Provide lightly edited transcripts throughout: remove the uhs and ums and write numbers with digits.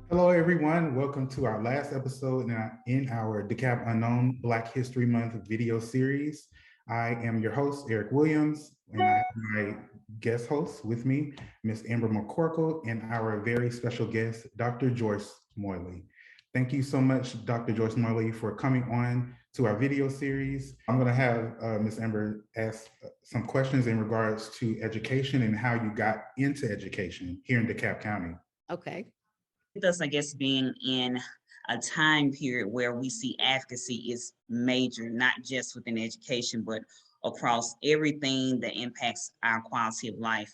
Hello, everyone. Welcome to our last episode in our DeKalb Unknown Black History Month video series. I am your host, Eric Williams, and I have my guest host with me, Ms. Amber McCorkle, and our very special guest, Dr. Joyce Morley. Thank you so much, Dr. Joyce Morley, for coming on to our video series. I'm going to have Ms. Amber ask some questions in regards to education and how you got into education here in DeKalb County. Okay. With us, I guess, being in a time period where we see advocacy is major, not just within education, but across everything that impacts our quality of life.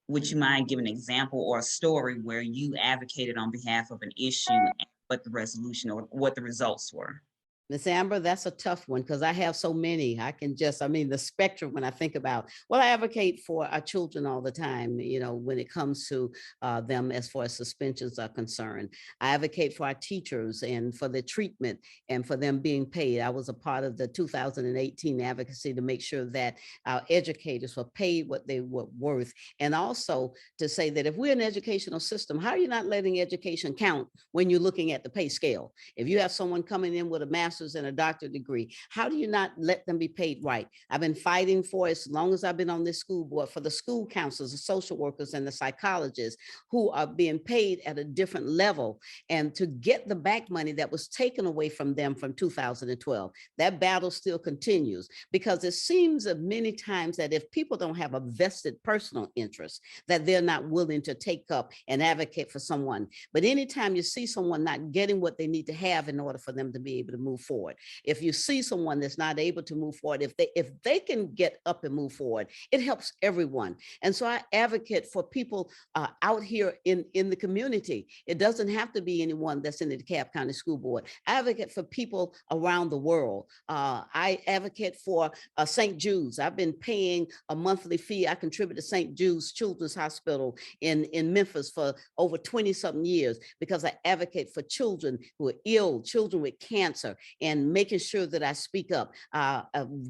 Would you mind giving an example or a story where you advocated on behalf of an issue and what the resolution or what the results were? Miss Amber, that's a tough one because I have so many. The spectrum when I think about, well, I advocate for our children all the time, when it comes to them as far as suspensions are concerned. I advocate for our teachers and for the treatment and for them being paid. I was a part of the 2018 advocacy to make sure that our educators were paid what they were worth. And also to say that if we're an educational system, how are you not letting education count when you're looking at the pay scale? If you have someone coming in with a master's and a doctorate degree, how do you not let them be paid right? I've been fighting for, as long as I've been on this school board, for the school counselors, the social workers, and the psychologists who are being paid at a different level, and to get the back money that was taken away from them from 2012. That battle still continues because it seems that many times that if people don't have a vested personal interest, that they're not willing to take up and advocate for someone. But anytime you see someone not getting what they need to have in order for them to be able to move forward, if you see someone that's not able to move forward, if they can get up and move forward, it helps everyone. And so I advocate for people out here in the community. It doesn't have to be anyone that's in the DeKalb County School Board. I advocate for people around the world. I advocate for St. Jude's. I've been paying a monthly fee. I contribute to St. Jude's Children's Hospital in Memphis for over 20-something years because I advocate for children who are ill, children with cancer, and making sure that I speak up,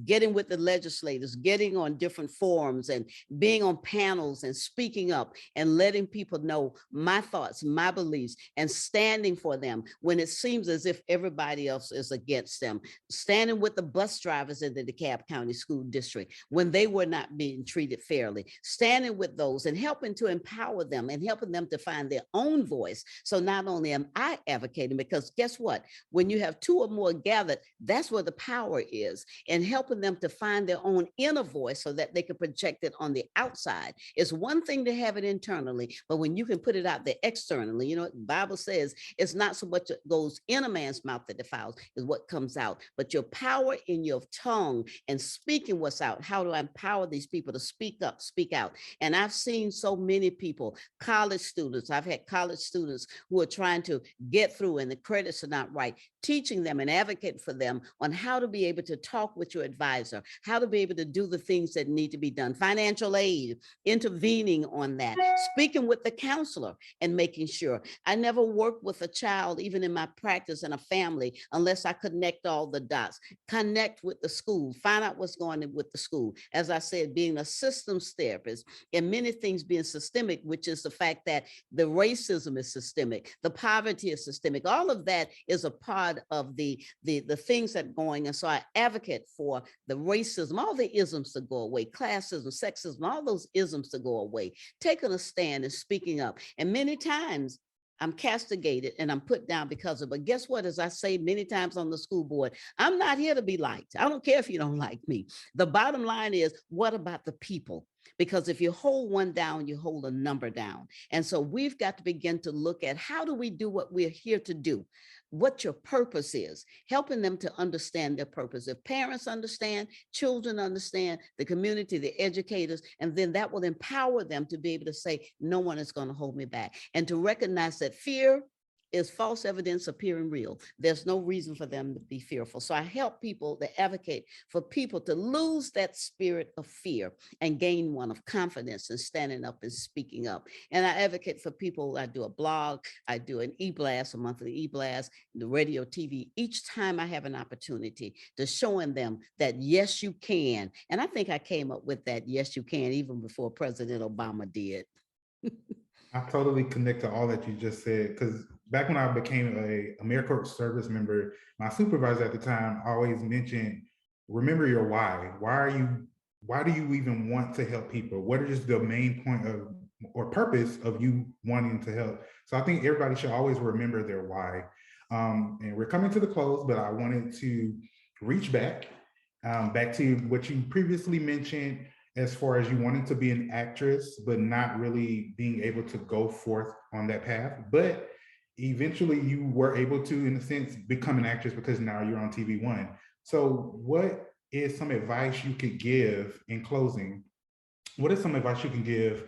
getting with the legislators, getting on different forums and being on panels and speaking up and letting people know my thoughts, my beliefs, and standing for them when it seems as if everybody else is against them. Standing with the bus drivers in the DeKalb County School District when they were not being treated fairly. Standing with those and helping to empower them and helping them to find their own voice. So not only am I advocating, because guess what? When you have two or more gathered, that's where the power is, and helping them to find their own inner voice so that they can project it on the outside. It's one thing to have it internally, but when you can put it out there externally, the Bible says it's not so much what goes in a man's mouth that defiles, is what comes out, but your power in your tongue and speaking what's out. How do I empower these people to speak up, speak out? And I've seen so many people, college students, I've had college students who are trying to get through and the credits are not right, teaching them and advocate for them on how to be able to talk with your advisor, how to be able to do the things that need to be done, financial aid, intervening on that, speaking with the counselor and making sure. I never worked with a child, even in my practice in a family, unless I connect all the dots, connect with the school, find out what's going on with the school. As I said, being a systems therapist and many things being systemic, which is the fact that the racism is systemic, the poverty is systemic, all of that is a part of the things that are going. And so I advocate for the racism, all the isms to go away, classism, sexism, all those isms to go away, taking a stand and speaking up. And many times I'm castigated and I'm put down because of, but guess what? As I say many times on the school board, I'm not here to be liked. I don't care if you don't like me. The bottom line is, what about the people? Because if you hold one down, you hold a number down. And so we've got to begin to look at how do we do what we're here to do? What your purpose is, helping them to understand their purpose. If parents understand, children understand, the community, the educators, and then that will empower them to be able to say, no one is going to hold me back. And to recognize that fear is false evidence appearing real. There's no reason for them to be fearful. So I help people to advocate for people to lose that spirit of fear and gain one of confidence and standing up and speaking up. And I advocate for people. I do a blog, I do an e-blast, a monthly e-blast, the radio, TV, each time I have an opportunity to showing them that yes, you can. And I think I came up with that yes, you can, even before President Obama did. I totally connect to all that you just said, because back when I became a AmeriCorps service member, my supervisor at the time always mentioned, remember your why. Why do you even want to help people? What is the main point of or purpose of you wanting to help? So I think everybody should always remember their why. And we're coming to the close, but I wanted to reach back to what you previously mentioned as far as you wanting to be an actress, but not really being able to go forth on that path. But eventually you were able to, in a sense, become an actress because now you're on TV One. So what is some advice you could give in closing? What is some advice you can give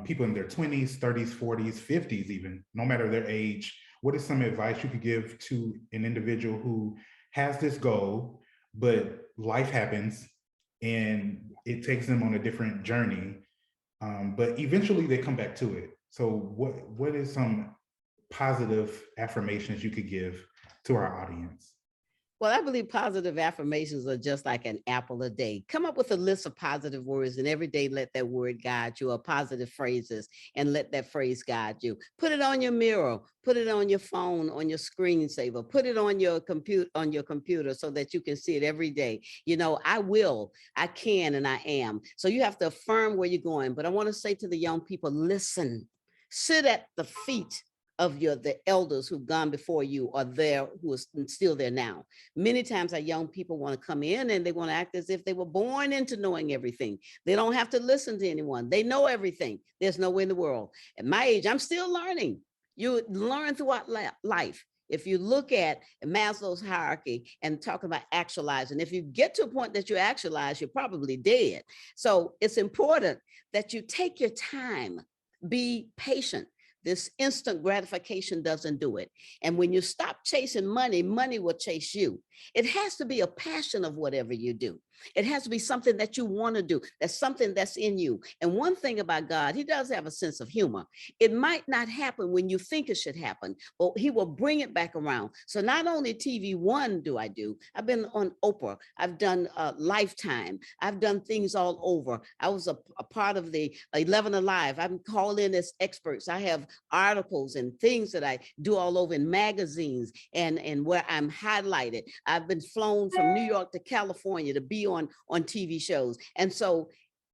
people in their 20s, 30s, 40s, 50s, even, no matter their age? What is some advice you could give to an individual who has this goal, but life happens and it takes them on a different journey, but eventually they come back to it? So what is some positive affirmations you could give to our audience? Well, I believe positive affirmations are just like an apple a day. Come up with a list of positive words and every day let that word guide you, or positive phrases, and let that phrase guide you. Put it on your mirror, put it on your phone, on your screensaver, put it on your computer so that you can see it every day. You know, I will, I can, and I am. So you have to affirm where you're going. But I want to say to the young people, listen, sit at the feet of the elders who've gone before you, or there who is still there now. Many times our young people want to come in and they want to act as if they were born into knowing everything. They don't have to listen to anyone. They know everything. There's no way in the world. At my age, I'm still learning. You learn throughout life. If you look at Maslow's hierarchy and talk about actualizing, if you get to a point that you actualize, you're probably dead. So it's important that you take your time, be patient. This instant gratification doesn't do it. And when you stop chasing money, money will chase you. It has to be a passion of whatever you do. It has to be something that you want to do. That's something that's in you. And one thing about God, he does have a sense of humor. It might not happen when you think it should happen, but he will bring it back around. So not only TV One do, I've been on Oprah. I've done Lifetime. I've done things all over. I was a part of the 11 Alive. I'm called in as experts. I have articles and things that I do all over in magazines and where I'm highlighted. I've been flown from New York to California to be on TV shows. And so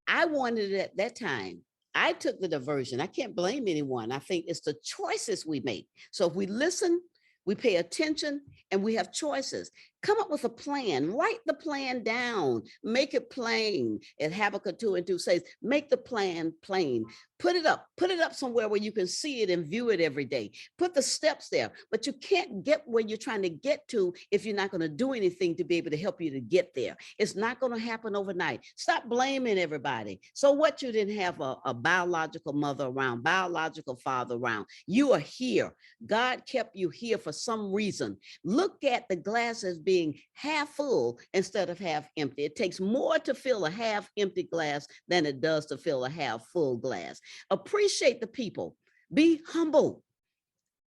I wanted it at that time. I took the diversion. I can't blame anyone. I think it's the choices we make. So if we listen, we pay attention, and we have choices. Come up with a plan, write the plan down, make it plain. And Habakkuk 2:2 says, make the plan plain. Put it up somewhere where you can see it and view it every day. Put the steps there, but you can't get where you're trying to get to if you're not going to do anything to be able to help you to get there. It's not going to happen overnight. Stop blaming everybody. So what, you didn't have a biological mother around, biological father around. You are here. God kept you here for some reason. Look at the glass as being half full instead of half empty. It takes more to fill a half empty glass than it does to fill a half full glass. Appreciate the people. Be humble.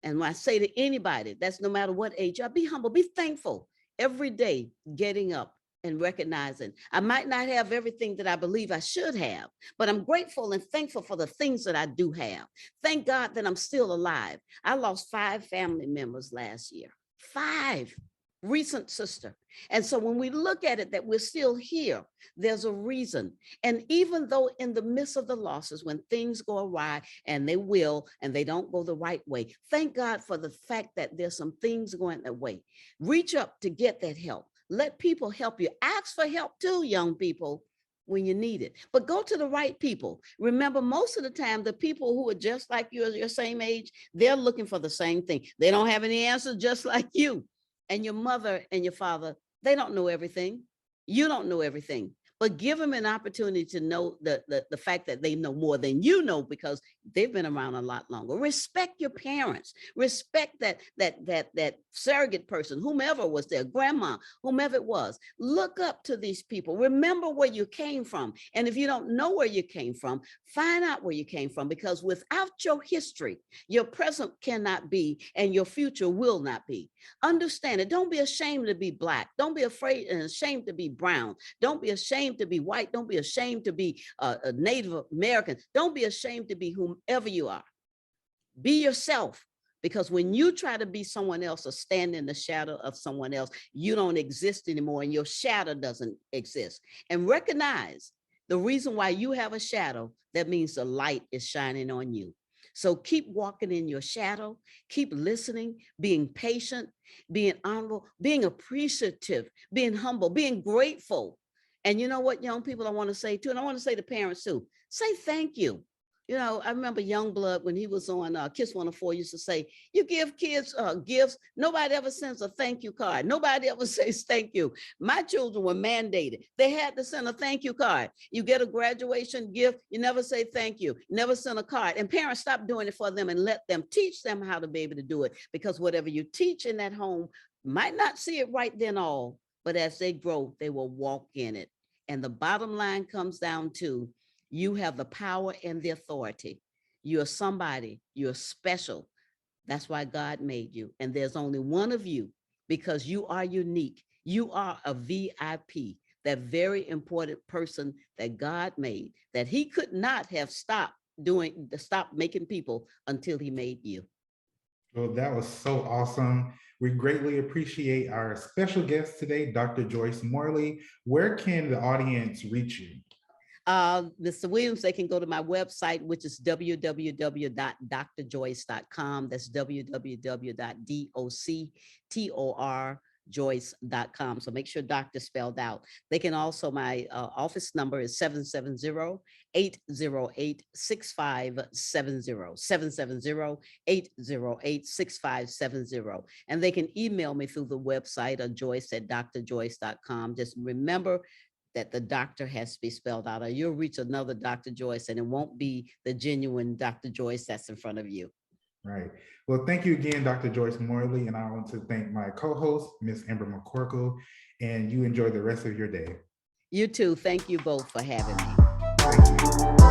And when I say to anybody, that's no matter what age, be humble, be thankful every day, getting up and recognizing I might not have everything that I believe I should have, but I'm grateful and thankful for the things that I do have. Thank God that I'm still alive. I lost 5 family members last year. 5. Recent sister. And so when we look at it that we're still here, there's a reason. And even though in the midst of the losses, when things go awry, and they will, and they don't go the right way, thank God for the fact that there's some things going that way. Reach up to get that help. Let people help you. Ask for help too, young people, when you need it. But go to the right people. Remember, most of the time, the people who are just like you, your same age, they're looking for the same thing. They don't have any answers, just like you. And your mother and your father, they don't know everything. You don't know everything. But give them an opportunity to know the fact that they know more than you know, because they've been around a lot longer. Respect your parents. Respect that surrogate person, whomever was there, grandma, whomever it was. Look up to these people. Remember where you came from. And if you don't know where you came from, find out where you came from, because without your history, your present cannot be, and your future will not be. Understand it. Don't be ashamed to be Black. Don't be afraid and ashamed to be brown. Don't be ashamed to be white. Don't be ashamed to be a Native American. Don't be ashamed to be whomever you are. Be yourself. Because when you try to be someone else or stand in the shadow of someone else, you don't exist anymore and your shadow doesn't exist. And recognize the reason why you have a shadow, that means the light is shining on you. So keep walking in your shadow, keep listening, being patient, being honorable, being appreciative, being humble, being grateful. And you know what, young people, I want to say too, and I want to say to parents too, say thank you. You know, I remember Youngblood when he was on Kiss 104 used to say, you give kids gifts. Nobody ever sends a thank you card. Nobody ever says thank you. My children were mandated. They had to send a thank you card. You get a graduation gift, you never say thank you, never send a card. And parents, stop doing it for them and let them teach them how to be able to do it. Because whatever you teach in that home, might not see it right then all, but as they grow, they will walk in it. And the bottom line comes down to, you have the power and the authority. You're somebody, you're special. That's why God made you. And there's only one of you because you are unique. You are a VIP, that very important person that God made, that he could not have stopped making people until he made you. Well, that was so awesome. We greatly appreciate our special guest today, Dr. Joyce Morley. Where can the audience reach you? Mr. Williams, they can go to my website, which is www.drjoyce.com. That's www.doctorjoyce.com. So make sure doctor spelled out. They can also, my office number is 770-808-6570, 770-808-6570. And they can email me through the website or joyce@drjoyce.com. Just remember that the doctor has to be spelled out, or you'll reach another Dr. Joyce and it won't be the genuine Dr. Joyce that's in front of you. Right. Well, thank you again, Dr. Joyce Morley. And I want to thank my co-host, Ms. Amber McCorkle, and you enjoy the rest of your day. You too. Thank you both for having me. Thank you.